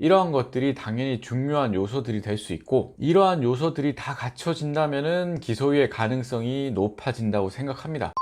이러한 것들이 당연히 중요한 요소들이 될 수 있고, 이러한 요소들이 다 갖춰진다면은 기소유예 가능성이 높아진다고 생각합니다.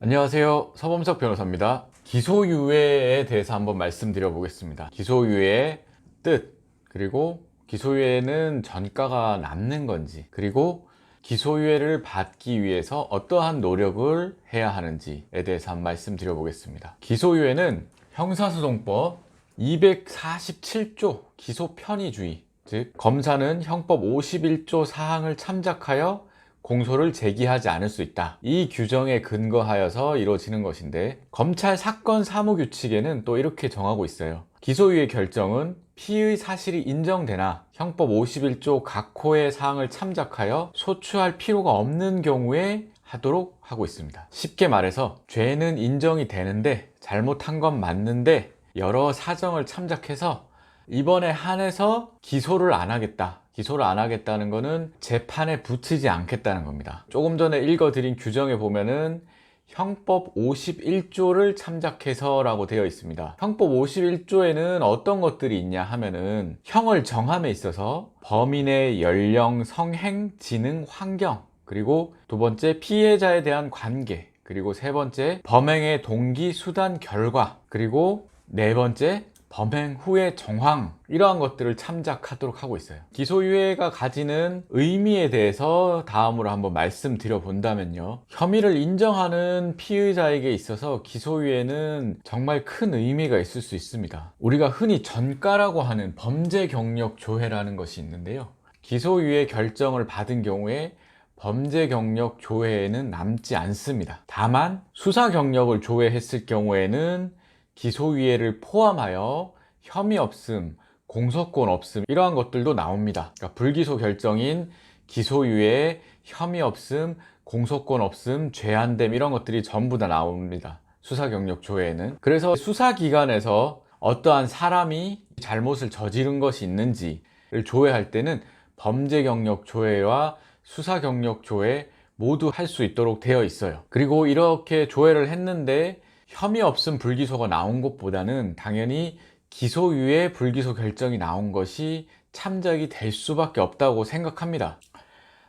안녕하세요, 서범석 변호사입니다. 기소유예에 대해서 한번 말씀드려 보겠습니다. 기소유예의 뜻, 그리고 기소유예는 전가가 남는 건지, 그리고 기소유예를 받기 위해서 어떠한 노력을 해야 하는지에 대해서 한번 말씀드려 보겠습니다. 기소유예는 형사소송법 247조 기소편의주의, 즉 검사는 형법 51조 사항을 참작하여 공소를 제기하지 않을 수 있다, 이 규정에 근거하여서 이루어지는 것인데, 검찰 사건 사무규칙에는 또 이렇게 정하고 있어요. 기소유예 결정은 피의 사실이 인정되나 형법 51조 각호의 사항을 참작하여 소추할 필요가 없는 경우에 하도록 하고 있습니다. 쉽게 말해서 죄는 인정이 되는데, 잘못한 건 맞는데 여러 사정을 참작해서 이번에 한해서 기소를 안 하겠다. 기소를 안 하겠다는 거는 재판에 붙이지 않겠다는 겁니다. 조금 전에 읽어드린 규정에 보면은 형법 51조를 참작해서 라고 되어 있습니다. 형법 51조에는 어떤 것들이 있냐 하면은, 형을 정함에 있어서 범인의 연령, 성행, 지능, 환경, 그리고 두 번째 피해자에 대한 관계, 그리고 세 번째 범행의 동기, 수단, 결과, 그리고 네 번째 범행 후의 정황, 이러한 것들을 참작하도록 하고 있어요. 기소유예가 가지는 의미에 대해서 다음으로 한번 말씀드려 본다면요, 혐의를 인정하는 피의자에게 있어서 기소유예는 정말 큰 의미가 있을 수 있습니다. 우리가 흔히 전가라고 하는 범죄 경력 조회라는 것이 있는데요, 기소유예 결정을 받은 경우에 범죄 경력 조회에는 남지 않습니다. 다만 수사 경력을 조회했을 경우에는 기소유예를 포함하여 혐의 없음, 공소권 없음, 이러한 것들도 나옵니다. 그러니까 불기소 결정인 기소유예, 혐의 없음, 공소권 없음, 죄안됨, 이런 것들이 전부 다 나옵니다. 수사 경력 조회에는. 그래서 수사기관에서 어떠한 사람이 잘못을 저지른 것이 있는지를 조회할 때는 범죄 경력 조회와 수사 경력 조회 모두 할 수 있도록 되어 있어요. 그리고 이렇게 조회를 했는데 혐의 없음 불기소가 나온 것보다는 당연히 기소유예 불기소 결정이 나온 것이 참작이 될 수밖에 없다고 생각합니다.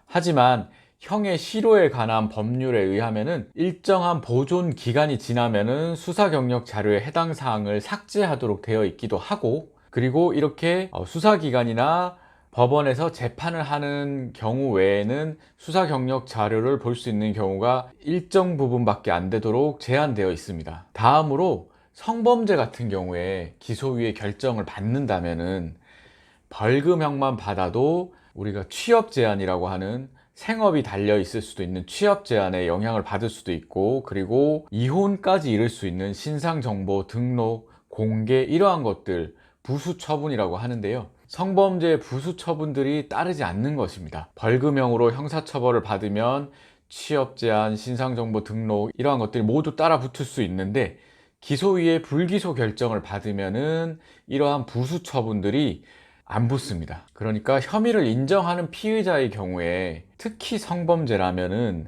하지만 형의 실효에 관한 법률에 의하면은 일정한 보존 기간이 지나면은 수사 경력 자료의 해당 사항을 삭제하도록 되어 있기도 하고, 그리고 이렇게 수사기관이나 법원에서 재판을 하는 경우 외에는 수사 경력 자료를 볼 수 있는 경우가 일정 부분밖에 안 되도록 제한되어 있습니다. 다음으로 성범죄 같은 경우에 기소유예 결정을 받는다면은 벌금형만 받아도 우리가 취업 제한이라고 하는, 생업이 달려 있을 수도 있는 취업 제한에 영향을 받을 수도 있고, 그리고 이혼까지 이를 수 있는 신상 정보 등록, 공개, 이러한 것들 부수 처분이라고 하는데요, 성범죄의 부수 처분들이 따르지 않는 것입니다. 벌금형으로 형사처벌을 받으면 취업 제한, 신상 정보 등록, 이러한 것들이 모두 따라 붙을 수 있는데, 기소유예 불기소 결정을 받으면은 이러한 부수 처분들이 안 붙습니다. 그러니까 혐의를 인정하는 피의자의 경우에, 특히 성범죄라면은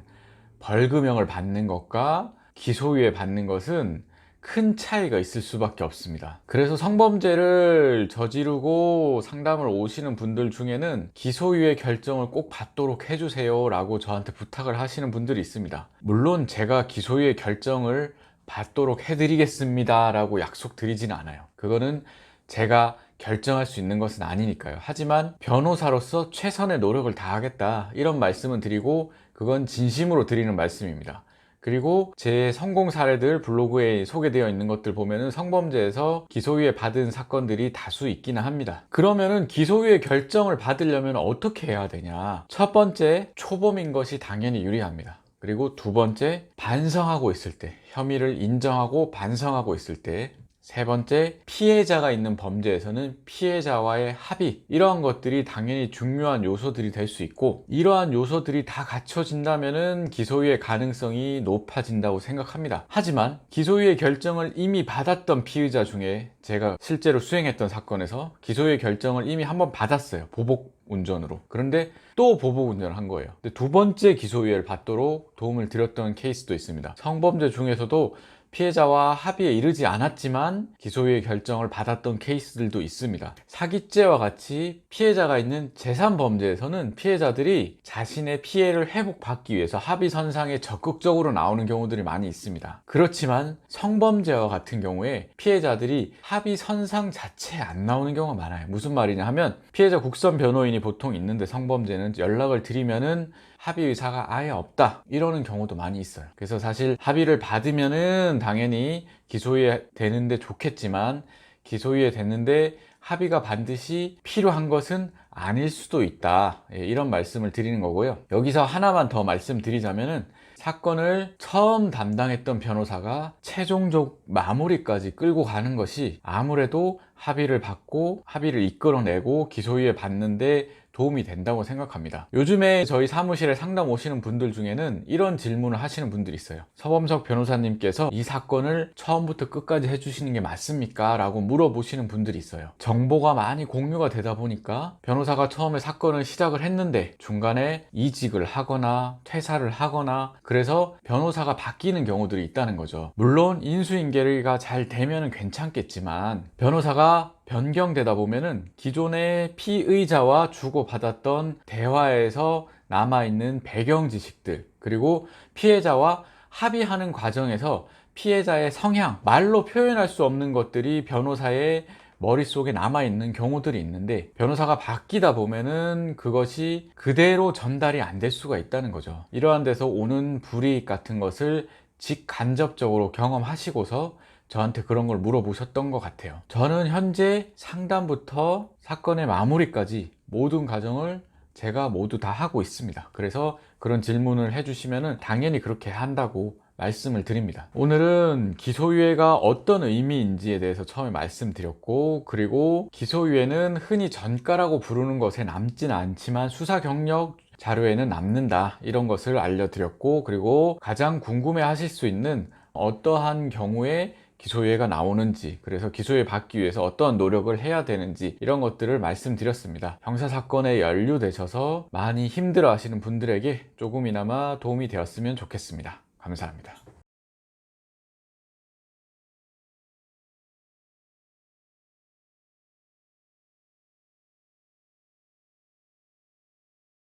벌금형을 받는 것과 기소유예 받는 것은 큰 차이가 있을 수밖에 없습니다. 그래서 성범죄를 저지르고 상담을 오시는 분들 중에는 기소유예 결정을 꼭 받도록 해주세요 라고 저한테 부탁을 하시는 분들이 있습니다. 물론 제가 기소유예 결정을 받도록 해드리겠습니다 라고 약속드리진 않아요. 그거는 제가 결정할 수 있는 것은 아니니까요. 하지만 변호사로서 최선의 노력을 다하겠다, 이런 말씀은 드리고, 그건 진심으로 드리는 말씀입니다. 그리고 제 성공 사례들 블로그에 소개되어 있는 것들 보면은 성범죄에서 기소유예 받은 사건들이 다수 있기는 합니다. 그러면은 기소유예 결정을 받으려면 어떻게 해야 되냐? 첫 번째, 초범인 것이 당연히 유리합니다. 그리고 두 번째, 반성하고 있을 때, 혐의를 인정하고 반성하고 있을 때. 세 번째, 피해자가 있는 범죄에서는 피해자와의 합의, 이러한 것들이 당연히 중요한 요소들이 될 수 있고, 이러한 요소들이 다 갖춰진다면은 기소유예 가능성이 높아진다고 생각합니다. 하지만 기소유예 결정을 이미 받았던 피의자 중에, 제가 실제로 수행했던 사건에서 기소유예 결정을 이미 한번 받았어요, 보복 운전으로. 그런데 또 보복 운전을 한 거예요. 근데 두 번째 기소유예를 받도록 도움을 드렸던 케이스도 있습니다. 성범죄 중에서도 피해자와 합의에 이르지 않았지만 기소유예 결정을 받았던 케이스들도 있습니다. 사기죄와 같이 피해자가 있는 제3범죄에서는 피해자들이 자신의 피해를 회복받기 위해서 합의 선상에 적극적으로 나오는 경우들이 많이 있습니다. 그렇지만 성범죄와 같은 경우에 피해자들이 합의 선상 자체에 안 나오는 경우가 많아요. 무슨 말이냐 하면 피해자 국선 변호인이 보통 있는데 성범죄는 연락을 드리면은 합의 의사가 아예 없다 이러는 경우도 많이 있어요. 그래서 사실 합의를 받으면은 당연히 기소유예 되는데 좋겠지만 기소유예 됐는데 합의가 반드시 필요한 것은 아닐 수도 있다, 이런 말씀을 드리는 거고요. 여기서 하나만 더 말씀드리자면은 사건을 처음 담당했던 변호사가 최종적 마무리까지 끌고 가는 것이 아무래도 합의를 받고 합의를 이끌어내고 기소유예 받는데 도움이 된다고 생각합니다. 요즘에 저희 사무실에 상담 오시는 분들 중에는 이런 질문을 하시는 분들이 있어요. 서범석 변호사님께서 이 사건을 처음부터 끝까지 해주시는 게 맞습니까? 라고 물어보시는 분들이 있어요. 정보가 많이 공유가 되다 보니까 변호사가 처음에 사건을 시작을 했는데 중간에 이직을 하거나 퇴사를 하거나 그래서 변호사가 바뀌는 경우들이 있다는 거죠. 물론 인수인계가 잘 되면 괜찮겠지만 변호사가 변경되다 보면은 기존의 피의자와 주고받았던 대화에서 남아있는 배경 지식들, 그리고 피해자와 합의하는 과정에서 피해자의 성향, 말로 표현할 수 없는 것들이 변호사의 머릿속에 남아있는 경우들이 있는데 변호사가 바뀌다 보면은 그것이 그대로 전달이 안 될 수가 있다는 거죠. 이러한 데서 오는 불이익 같은 것을 직간접적으로 경험하시고서 저한테 그런 걸 물어보셨던 것 같아요. 저는 현재 상담부터 사건의 마무리까지 모든 과정을 제가 모두 다 하고 있습니다. 그래서 그런 질문을 해주시면 당연히 그렇게 한다고 말씀을 드립니다. 오늘은 기소유예가 어떤 의미인지에 대해서 처음에 말씀드렸고, 그리고 기소유예는 흔히 전가라고 부르는 것에 남지는 않지만 수사 경력 자료에는 남는다, 이런 것을 알려드렸고, 그리고 가장 궁금해 하실 수 있는 어떠한 경우에 기소유예가 나오는지, 그래서 기소유예 받기 위해서 어떤 노력을 해야 되는지 이런 것들을 말씀드렸습니다. 형사사건에 연루되셔서 많이 힘들어 하시는 분들에게 조금이나마 도움이 되었으면 좋겠습니다. 감사합니다.